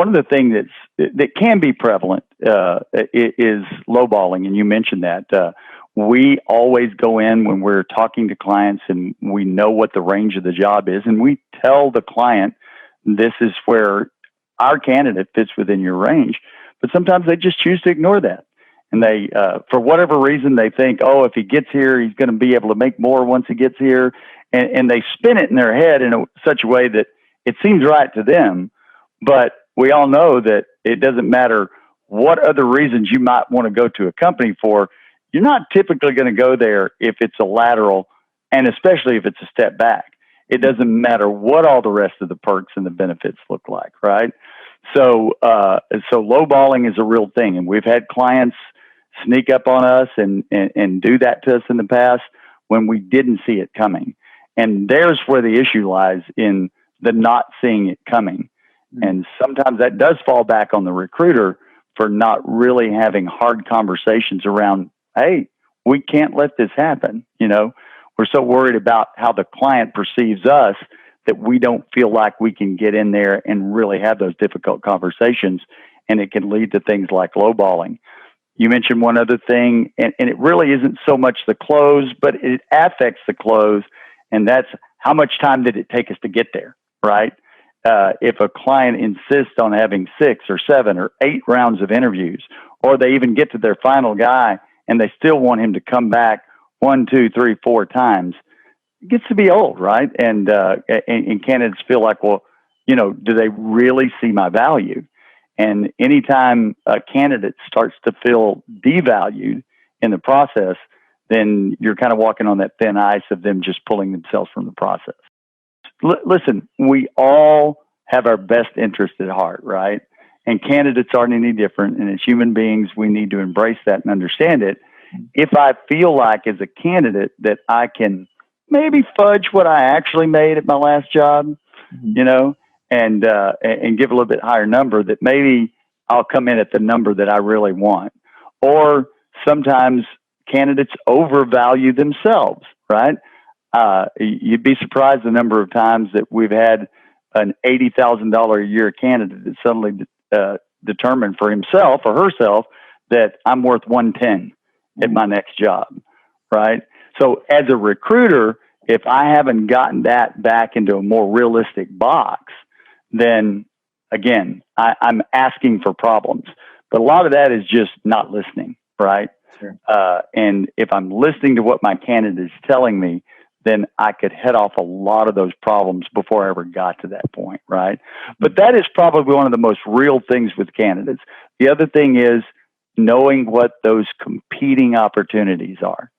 one of the things that can be prevalent is lowballing, and you mentioned that. We always go in when we're talking to clients and we know what the range of the job is, and we tell the client this is where our candidate fits within your range. But sometimes they just choose to ignore that. And they, for whatever reason, they think, oh, if he gets here, he's going to be able to make more once he gets here. And they spin it in their head in such a way that it seems right to them. But we all know that it doesn't matter what other reasons you might want to go to a company for. You're not typically going to go there if it's a lateral, and especially if it's a step back. It doesn't matter what all the rest of the perks and the benefits look like, right? So lowballing is a real thing, and we've had clients sneak up on us and do that to us in the past when we didn't see it coming. And there's where the issue lies, in the not seeing it coming. And sometimes that does fall back on the recruiter for not really having hard conversations around, hey, we can't let this happen. You know, we're so worried about how the client perceives us that we don't feel like we can get in there and really have those difficult conversations. And it can lead to things like lowballing. You mentioned one other thing, and it really isn't so much the close, but it affects the close. And that's how much time did it take us to get there, right? If a client insists on having 6 or 7 or 8 rounds of interviews, or they even get to their final guy and they still want him to come back 1, 2, 3, 4 times, it gets to be old, right? And candidates feel like, well, you know, do they really see my value? And anytime a candidate starts to feel devalued in the process, then you're kind of walking on that thin ice of them just pulling themselves from the process. Listen, we all have our best interest at heart, right? And candidates aren't any different. And as human beings, we need to embrace that and understand it. If I feel like as a candidate that I can maybe fudge what I actually made at my last job, you know, and give a little bit higher number, that maybe I'll come in at the number that I really want. Or sometimes candidates overvalue themselves, right? You'd be surprised the number of times that we've had an $80,000 a year candidate that suddenly determined for himself or herself that I'm worth 110 at my next job, right? So as a recruiter, if I haven't gotten that back into a more realistic box, then again, I'm asking for problems. But a lot of that is just not listening, right? Sure. And if I'm listening to what my candidate is telling me, then I could head off a lot of those problems before I ever got to that point, right? But that is probably one of the most real things with candidates. The other thing is knowing what those competing opportunities are.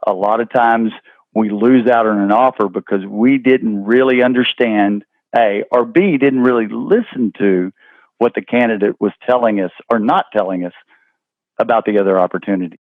A lot of times we lose out on an offer because we didn't really understand, A, or B, didn't really listen to what the candidate was telling us or not telling us about the other opportunities.